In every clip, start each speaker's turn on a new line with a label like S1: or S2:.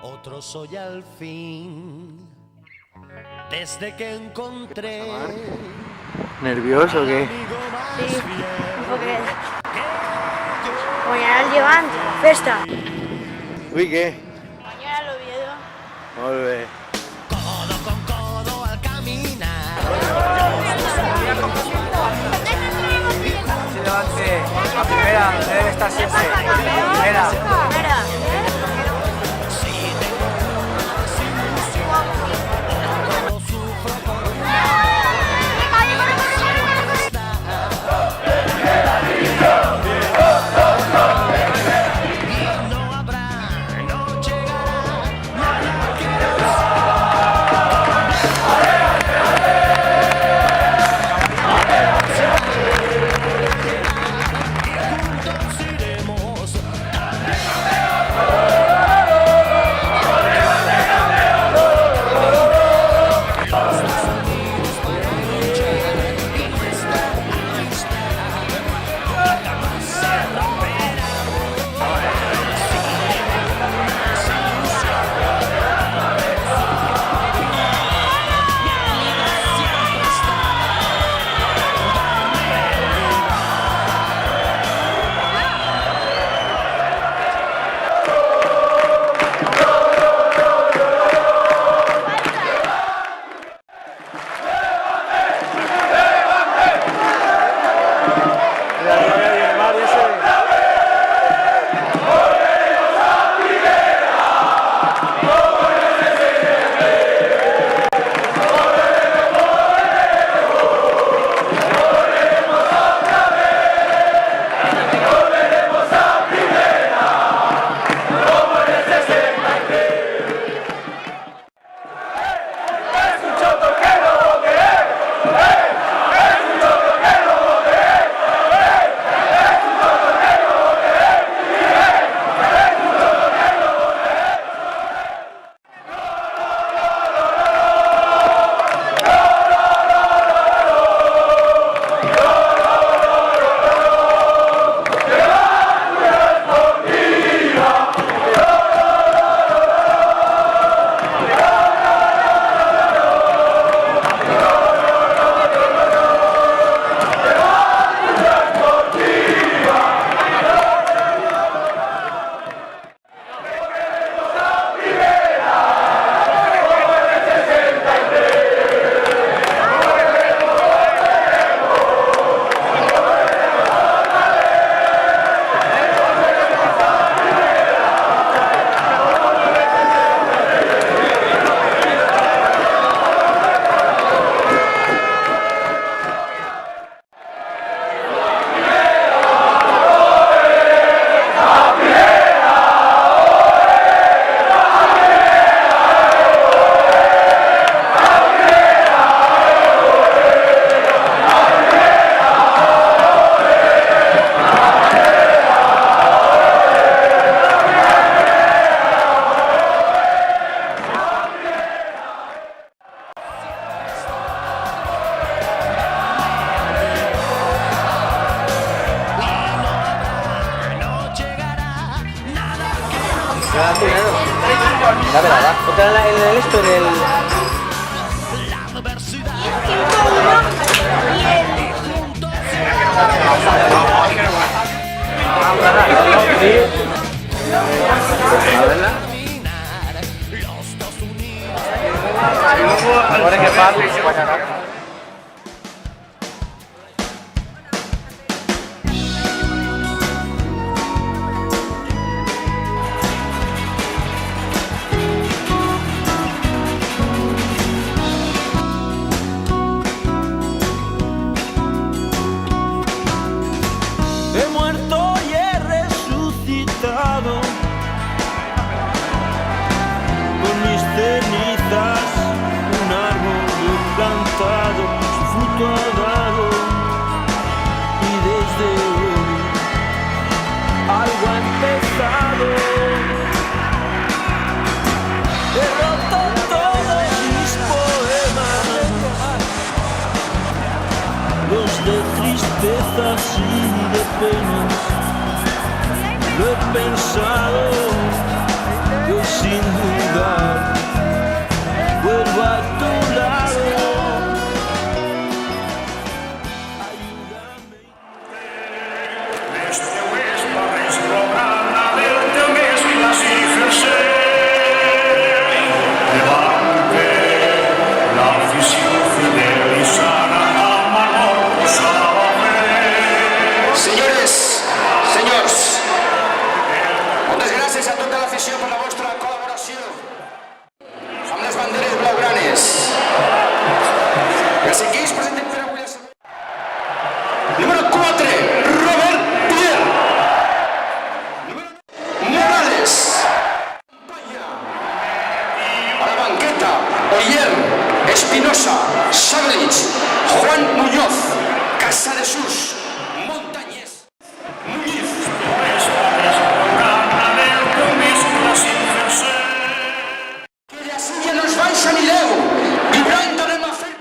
S1: Otro soy al fin, desde que encontré.
S2: ¿Nervioso o qué?
S3: Sí, porque mañana el Levante, la festa.
S2: Uy, què?
S3: Mañana el Oviedo.
S2: Molt bé.
S1: Codo con codo al caminar.
S4: Si Levante, la primera, debe estar siempre. Primera.
S1: Lo sufro por y no habrá, no llegará nada que juntos iremos.
S2: Dame la, ponte en esto, en el...
S1: la adversidad. Los dos unidos.
S4: Ahora que parli y se vaya a
S1: He muerto y he resucitado con mis cenizas, un árbol plantado, su fruto ha dado y desde hoy algo ha empezado. He roto todos mis poemas, los de tristezas y de penas. Lo he pensado, que sin duda
S5: Huerta, Oyer, Espinosa, Sagrich, Juan Muñoz, Casadesús, Montañés, Muñiz. Que la suya nos va en Sanileu, vibrando de Mafel.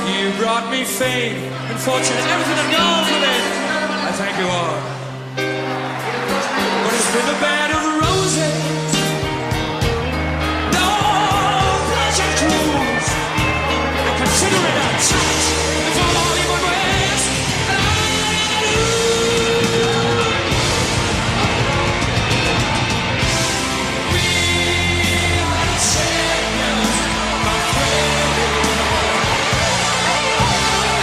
S6: You brought me fame and fortune and everything that goes with it. I thank you all. But it's been a bed of roses, no pleasure cruise. I consider it a touch if all Hollywood wears. We are the champions, my friend.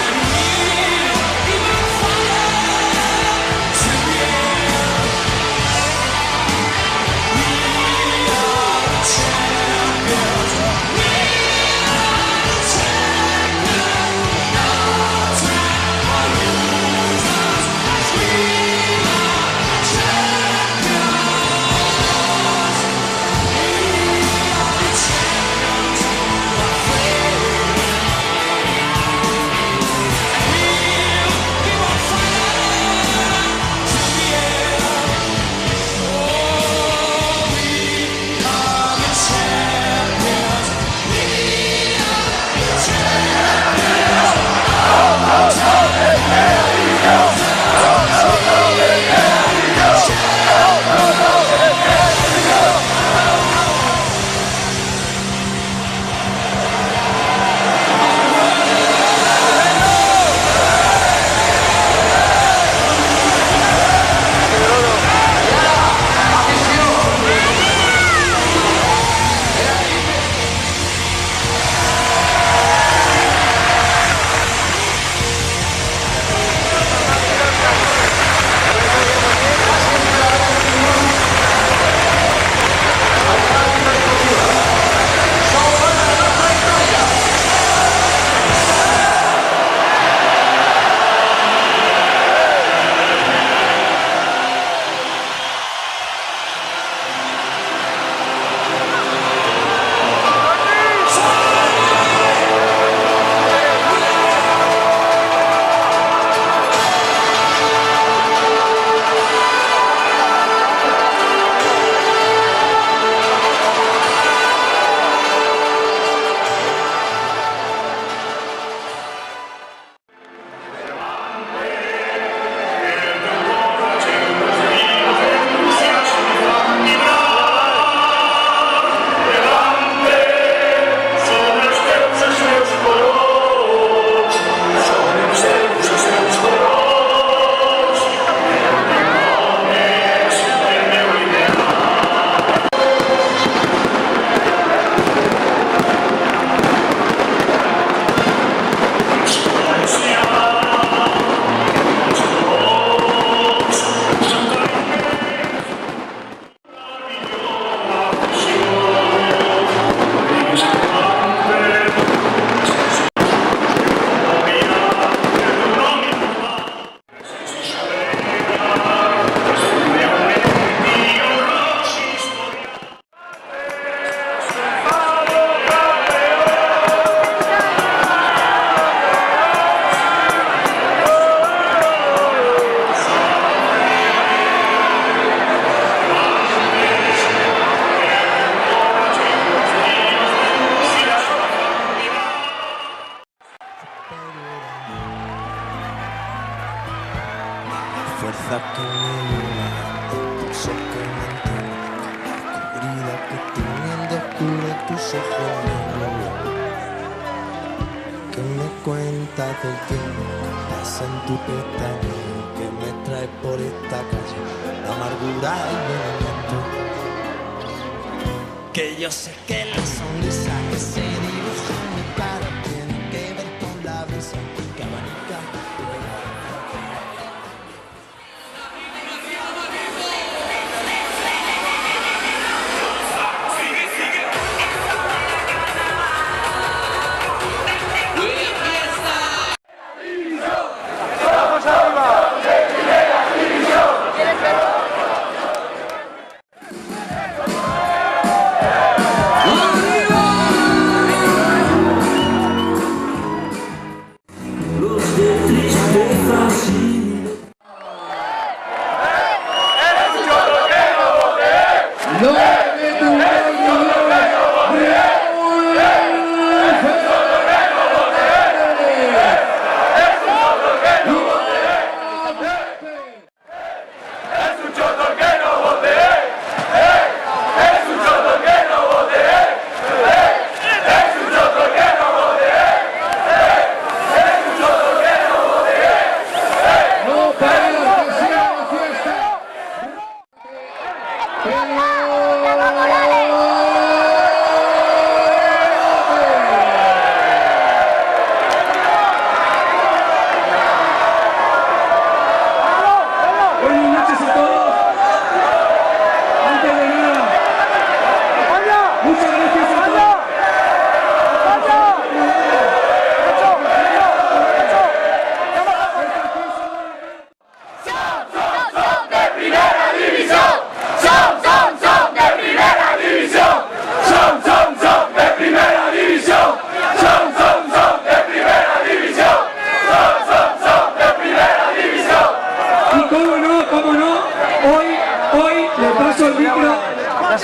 S6: And we'll even follow to the end.
S7: tus ojos negros. ¿Qué me cuentas del tiempo que pasa en tu pestaña? ¿Qué me traes por esta calle? La amargura y el movimiento. Que yo sé que la sonrisa que se dibuja en mi cara tiene que ver con la brisa que abanica tu verano.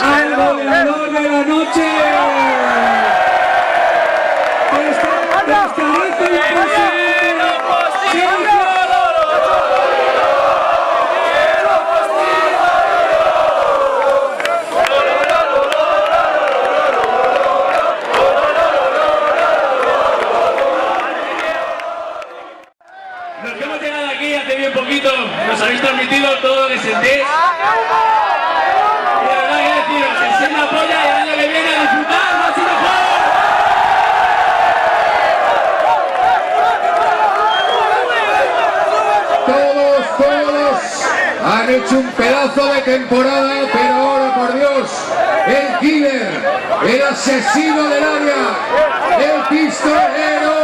S6: al goleador de la noche.
S4: Los que hemos llegado aquí hace bien poquito, nos habéis transmitido todo lo que sentís. Y de verdad que deciros, enseñad la polla y el año que viene a disfrutar más y mejor.
S8: Todos han hecho un pedazo de temporada, pero ahora, por Dios, el killer, el asesino del área, el pistolero.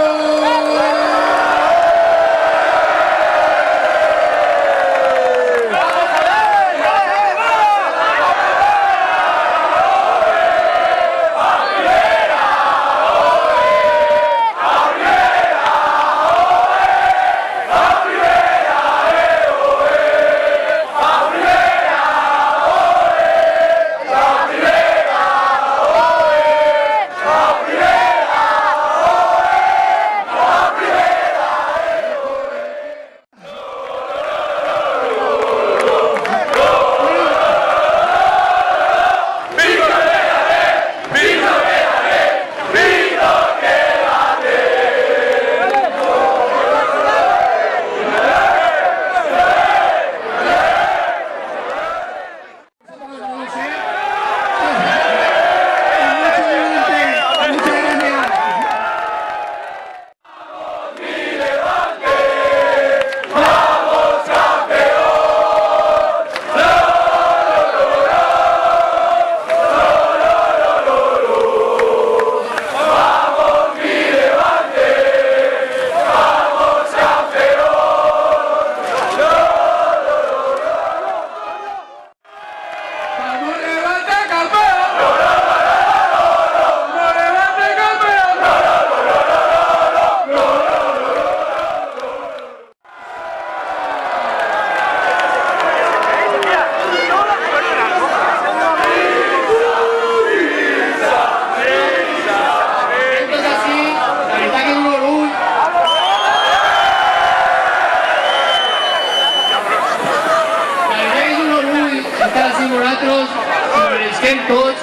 S4: Estar así con nosaltres, sobre els cantos,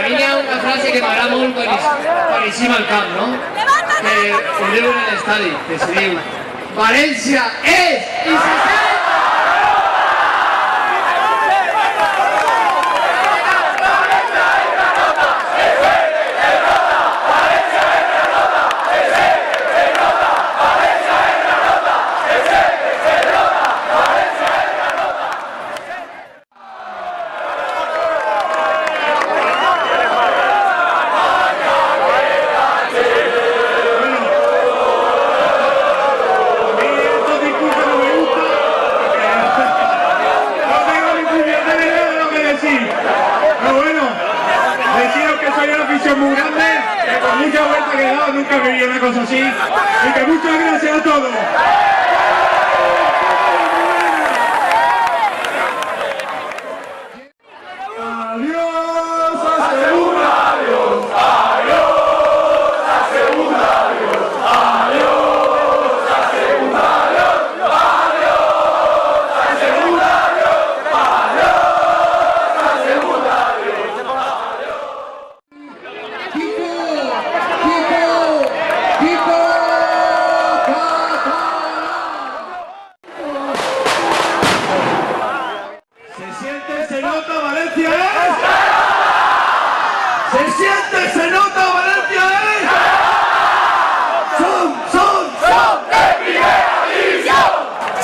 S4: a mi hi ha una frase que m'agrada molt quan eixim al camp, no? Que ho diuen en l'estadi, que se diu València és i se sent.
S8: Muy grande, que con mucha vuelta que he dado nunca veía una cosa así y que muchas gracias a todos. Adiós a segunda, adiós, adiós a segunda, adiós, adiós a segunda, adiós, adiós a segunda, adiós, adiós a segunda, adiós. Se nota Valencia, ¿eh? Se siente, se nota Valencia, ¿eh? Son de primera división.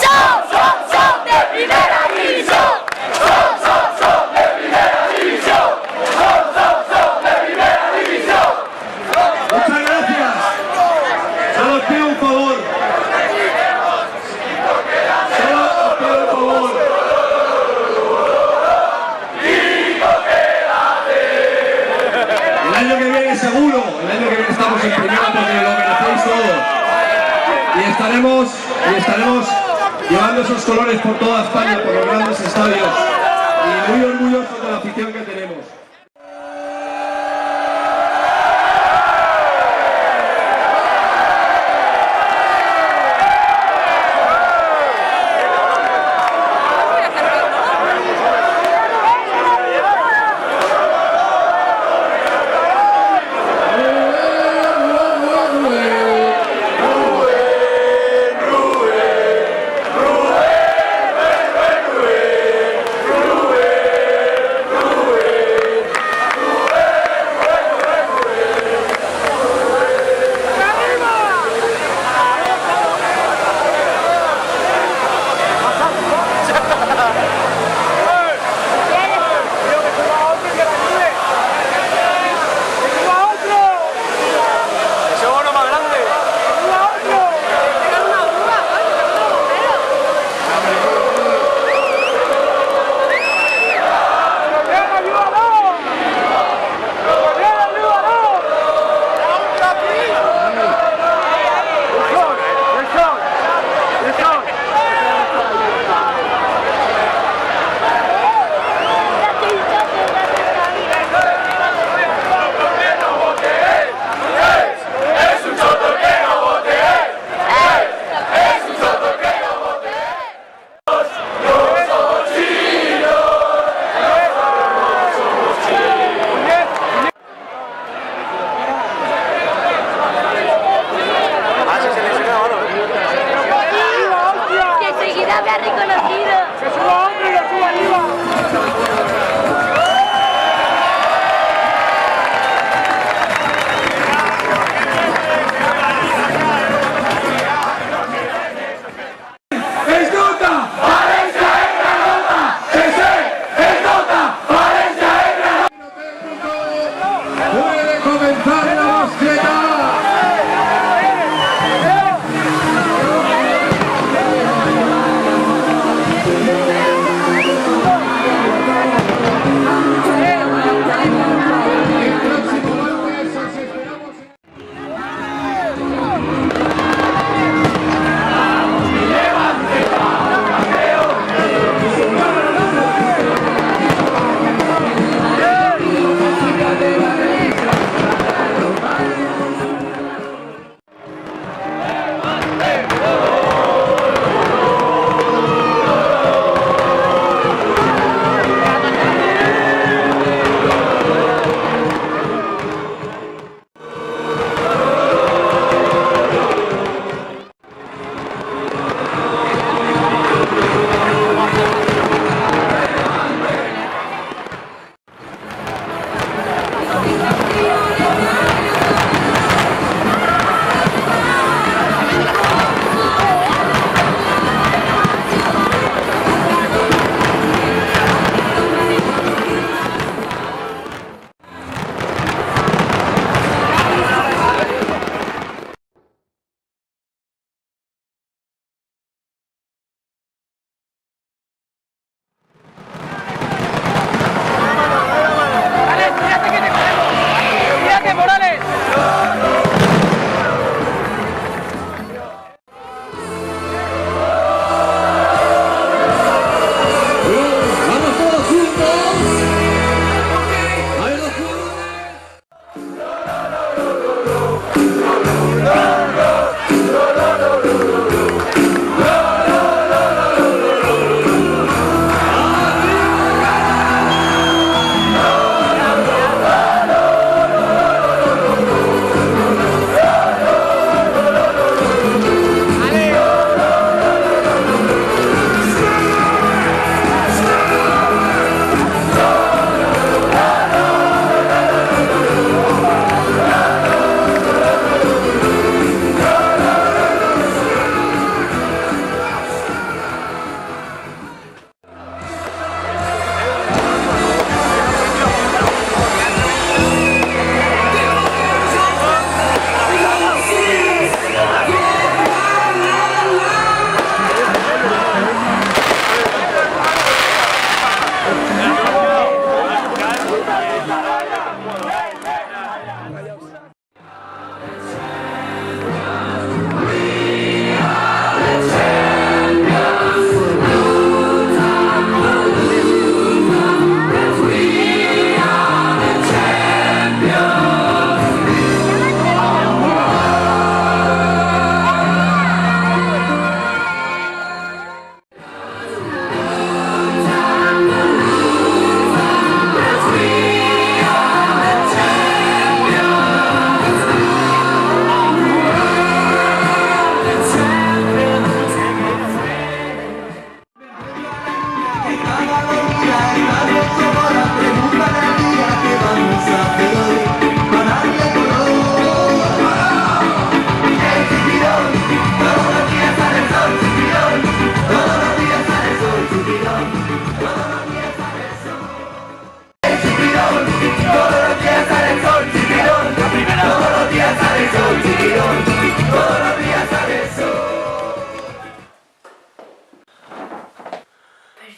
S3: Son de primera división.
S8: Son de primera división. Son de primera división. Muchas gracias. Solo os pido un favor. Solo os pido un favor. El año que viene seguro, el año que viene estamos en primera porque lo merecéis todo. Y estaremos llevando esos colores por toda España, por los grandes estadios. Y muy orgullosos de la afición que tenemos.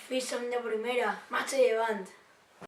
S3: Fins som de primera, massa llevant.